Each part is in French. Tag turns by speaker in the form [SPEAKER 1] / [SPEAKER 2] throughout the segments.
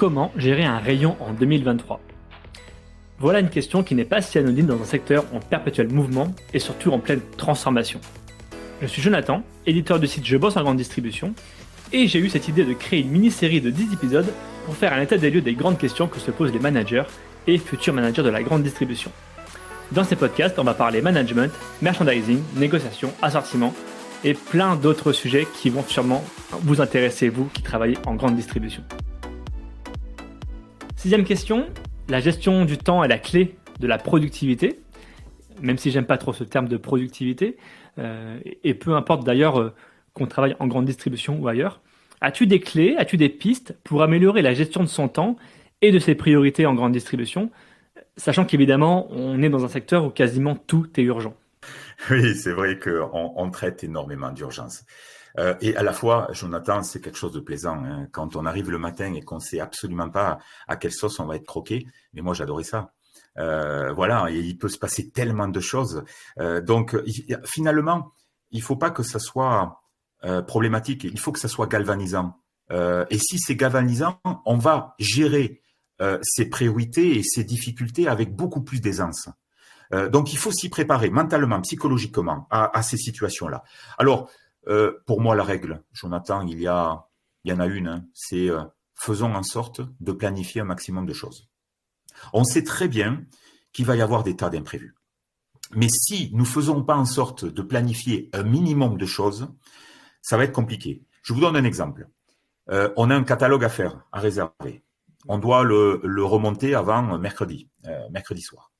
[SPEAKER 1] Comment gérer un rayon en 2023? Voilà une question qui n'est pas si anodine dans un secteur en perpétuel mouvement et surtout en pleine transformation. Je suis Jonathan, éditeur du site Je bosse en grande distribution, et j'ai eu cette idée de créer une mini-série de 10 épisodes pour faire un état des lieux des grandes questions que se posent les managers et futurs managers de la grande distribution. Dans ces podcasts, on va parler management, merchandising, négociation, assortiment et plein d'autres sujets qui vont sûrement vous intéresser, vous qui travaillez en grande distribution. Sixième question, la gestion du temps est la clé de la productivité, même si j'aime pas trop ce terme de productivité, et peu importe d'ailleurs qu'on travaille en grande distribution ou ailleurs. As-tu des clés, as-tu des pistes pour améliorer la gestion de son temps et de ses priorités en grande distribution, sachant qu'évidemment, on est dans un secteur où quasiment tout est urgent?
[SPEAKER 2] Oui, c'est vrai qu'on traite énormément d'urgences. Et à la fois, Jonathan, c'est quelque chose de plaisant, hein, quand on arrive le matin et qu'on sait absolument pas à quelle sauce on va être croqué. Mais moi, j'adorais ça. Voilà, et il peut se passer tellement de choses. Donc, finalement, il faut pas que ça soit problématique. Il faut que ça soit galvanisant. Et si c'est galvanisant, on va gérer ses priorités et ses difficultés avec beaucoup plus d'aisance. Donc, il faut s'y préparer mentalement, psychologiquement à ces situations-là. Alors, pour moi, la règle, Jonathan, il y en a une, hein, c'est faisons en sorte de planifier un maximum de choses. On sait très bien qu'il va y avoir des tas d'imprévus. Mais si nous ne faisons pas en sorte de planifier un minimum de choses, ça va être compliqué. Je vous donne un exemple. On a un catalogue à faire, à réserver. On doit le remonter avant mercredi soir.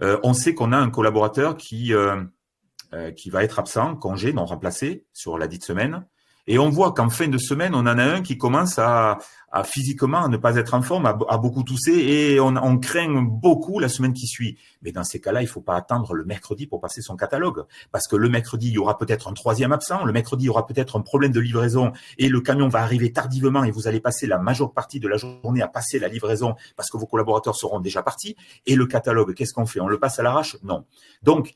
[SPEAKER 2] On sait qu'on a un collaborateur qui va être absent, congé, non remplacé sur la dite semaine. Et on voit qu'en fin de semaine, on en a un qui commence à physiquement à ne pas être en forme, à beaucoup tousser, et on craint beaucoup la semaine qui suit. Mais dans ces cas-là, il faut pas attendre le mercredi pour passer son catalogue. Parce que le mercredi, il y aura peut-être un troisième absent, le mercredi, il y aura peut-être un problème de livraison, et le camion va arriver tardivement, et vous allez passer la majeure partie de la journée à passer la livraison, parce que vos collaborateurs seront déjà partis. Et le catalogue, qu'est-ce qu'on fait? On le passe à l'arrache? Non. Donc,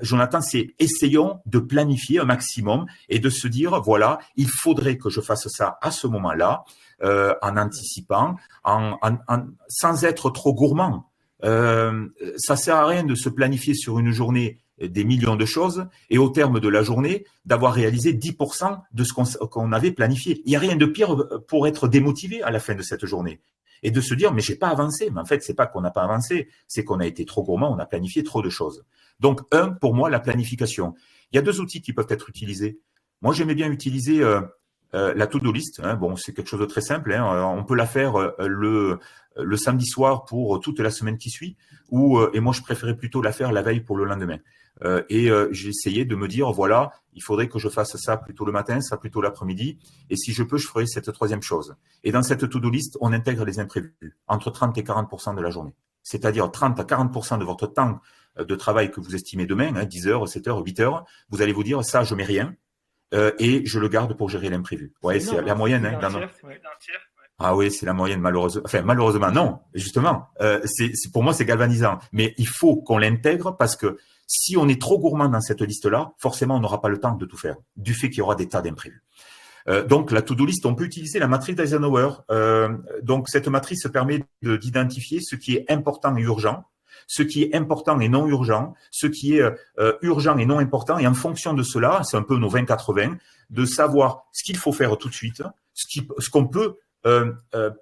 [SPEAKER 2] Jonathan, c'est essayons de planifier un maximum et de se dire, voilà, il faudrait que je fasse ça à ce moment-là, en anticipant, sans être trop gourmand. Ça sert à rien de se planifier sur une journée des millions de choses et au terme de la journée, d'avoir réalisé 10% de ce qu'on avait planifié. Il n'y a rien de pire pour être démotivé à la fin de cette journée. Et de se dire, mais j'ai pas avancé. Mais en fait, c'est pas qu'on n'a pas avancé, c'est qu'on a été trop gourmand, on a planifié trop de choses. Donc, pour moi, la planification. Il y a deux outils qui peuvent être utilisés. Moi, j'aimais bien utiliser la to-do list. Hein. Bon, c'est quelque chose de très simple. Hein. On peut la faire le samedi soir pour toute la semaine qui suit. Et moi, je préférais plutôt la faire la veille pour le lendemain. J'ai essayé de me dire, voilà, il faudrait que je fasse ça plutôt le matin, ça plutôt l'après-midi. Et si je peux, je ferai cette troisième chose. Et dans cette to-do list, on intègre les imprévus, entre 30 et 40% de la journée. C'est-à-dire 30 à 40% de votre temps de travail que vous estimez demain, hein, 10 heures, 7 heures, 8 heures, vous allez vous dire, ça, je mets rien, et je le garde pour gérer l'imprévu. Ouais, c'est la moyenne. Hein, Ah oui, c'est la moyenne, malheureusement. Enfin, malheureusement, non. Justement, pour moi, c'est galvanisant. Mais il faut qu'on l'intègre parce que si on est trop gourmand dans cette liste-là, forcément, on n'aura pas le temps de tout faire, du fait qu'il y aura des tas d'imprévus. Donc, la to-do list, on peut utiliser la matrice d'Eisenhower. Donc, cette matrice permet d'identifier ce qui est important et urgent, ce qui est important et non urgent, ce qui est urgent et non important. Et en fonction de cela, c'est un peu nos 20-80, de savoir ce qu'il faut faire tout de suite, ce qu'on peut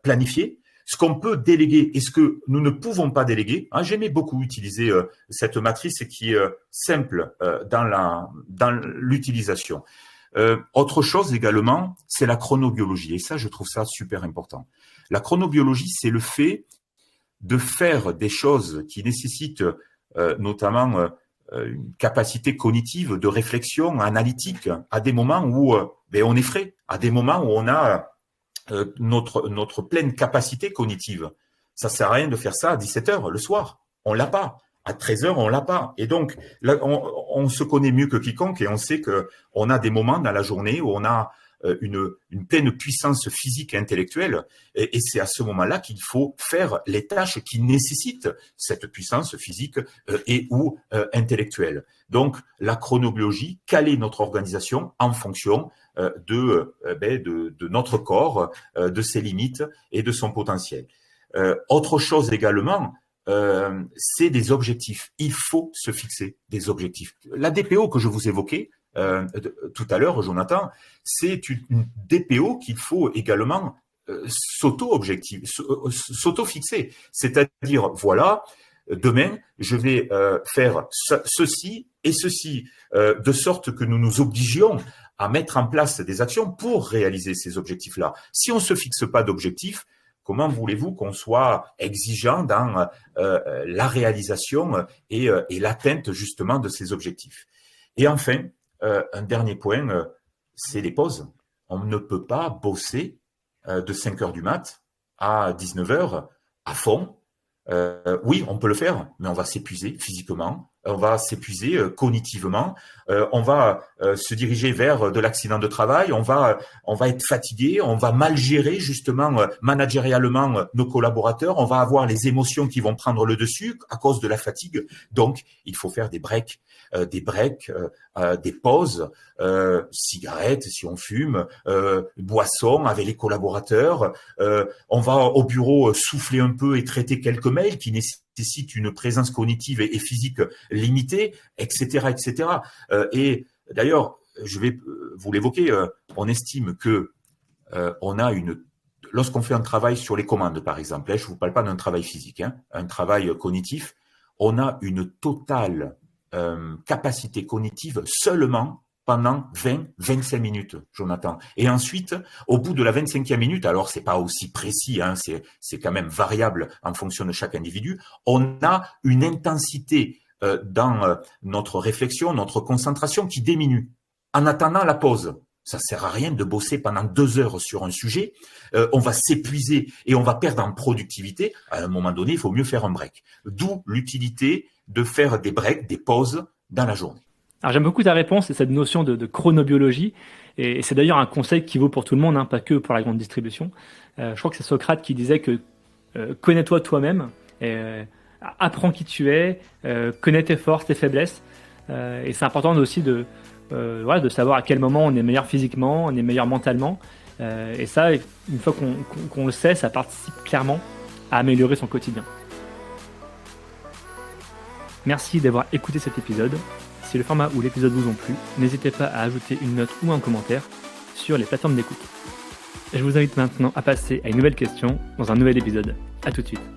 [SPEAKER 2] planifier, ce qu'on peut déléguer et ce que nous ne pouvons pas déléguer. Hein, j'aimais beaucoup utiliser cette matrice qui est simple dans l'utilisation. Autre chose également, c'est la chronobiologie. Et ça, je trouve ça super important. La chronobiologie, c'est le fait de faire des choses qui nécessitent notamment une capacité cognitive de réflexion analytique à des moments où on est frais, à des moments où on a notre pleine capacité cognitive. Ça sert à rien de faire ça à 17 heures le soir. On l'a pas. À 13 heures, on l'a pas. Et donc, là, on se connaît mieux que quiconque et on sait que on a des moments dans la journée où on a une pleine puissance physique et intellectuelle. Et c'est à ce moment-là qu'il faut faire les tâches qui nécessitent cette puissance physique et ou intellectuelle. Donc, la chronobiologie, caler notre organisation en fonction de notre corps, de ses limites et de son potentiel. Autre chose également, c'est des objectifs. Il faut se fixer des objectifs. La DPO que je vous évoquais tout à l'heure, Jonathan, c'est une DPO qu'il faut également s'auto-fixer. C'est-à-dire, voilà, demain, je vais faire ceci et ceci, de sorte que nous nous obligions à mettre en place des actions pour réaliser ces objectifs-là. Si on ne se fixe pas d'objectifs, comment voulez-vous qu'on soit exigeant dans la réalisation et l'atteinte justement de ces objectifs? Et enfin, un dernier point, c'est les pauses. On ne peut pas bosser de 5 heures du mat à 19 heures à fond. Oui, on peut le faire, mais on va s'épuiser physiquement, on va s'épuiser cognitivement, on va se diriger vers de l'accident de travail, on va être fatigué, on va mal gérer justement managérialement nos collaborateurs, on va avoir les émotions qui vont prendre le dessus à cause de la fatigue. Donc, il faut faire des breaks, des pauses, cigarettes si on fume, boissons avec les collaborateurs. On va au bureau souffler un peu et traiter quelques mails qui nécessitent une présence cognitive et physique limitée, etc., etc. Et d'ailleurs, je vais vous l'évoquer. On estime que lorsqu'on fait un travail sur les commandes, par exemple, je vous parle pas d'un travail physique, un travail cognitif, on a une totale capacité cognitive seulement pendant 20-25 minutes, Jonathan. Et ensuite, au bout de la 25e minute, alors c'est pas aussi précis, c'est quand même variable en fonction de chaque individu, on a une intensité dans notre réflexion, notre concentration qui diminue. En attendant la pause, ça sert à rien de bosser pendant 2 heures sur un sujet, on va s'épuiser et on va perdre en productivité. À un moment donné, il faut mieux faire un break. D'où l'utilité de faire des breaks, des pauses dans la journée.
[SPEAKER 1] Alors j'aime beaucoup ta réponse et cette notion de chronobiologie, et c'est d'ailleurs un conseil qui vaut pour tout le monde, pas que pour la grande distribution. Je crois que c'est Socrate qui disait que connais-toi toi-même, apprends qui tu es, connais tes forces, tes faiblesses, et c'est important aussi de savoir à quel moment on est meilleur physiquement, on est meilleur mentalement, et ça, une fois qu'on le sait, ça participe clairement à améliorer son quotidien. Merci d'avoir écouté cet épisode. Si le format ou l'épisode vous ont plu, n'hésitez pas à ajouter une note ou un commentaire sur les plateformes d'écoute. Je vous invite maintenant à passer à une nouvelle question dans un nouvel épisode. À tout de suite.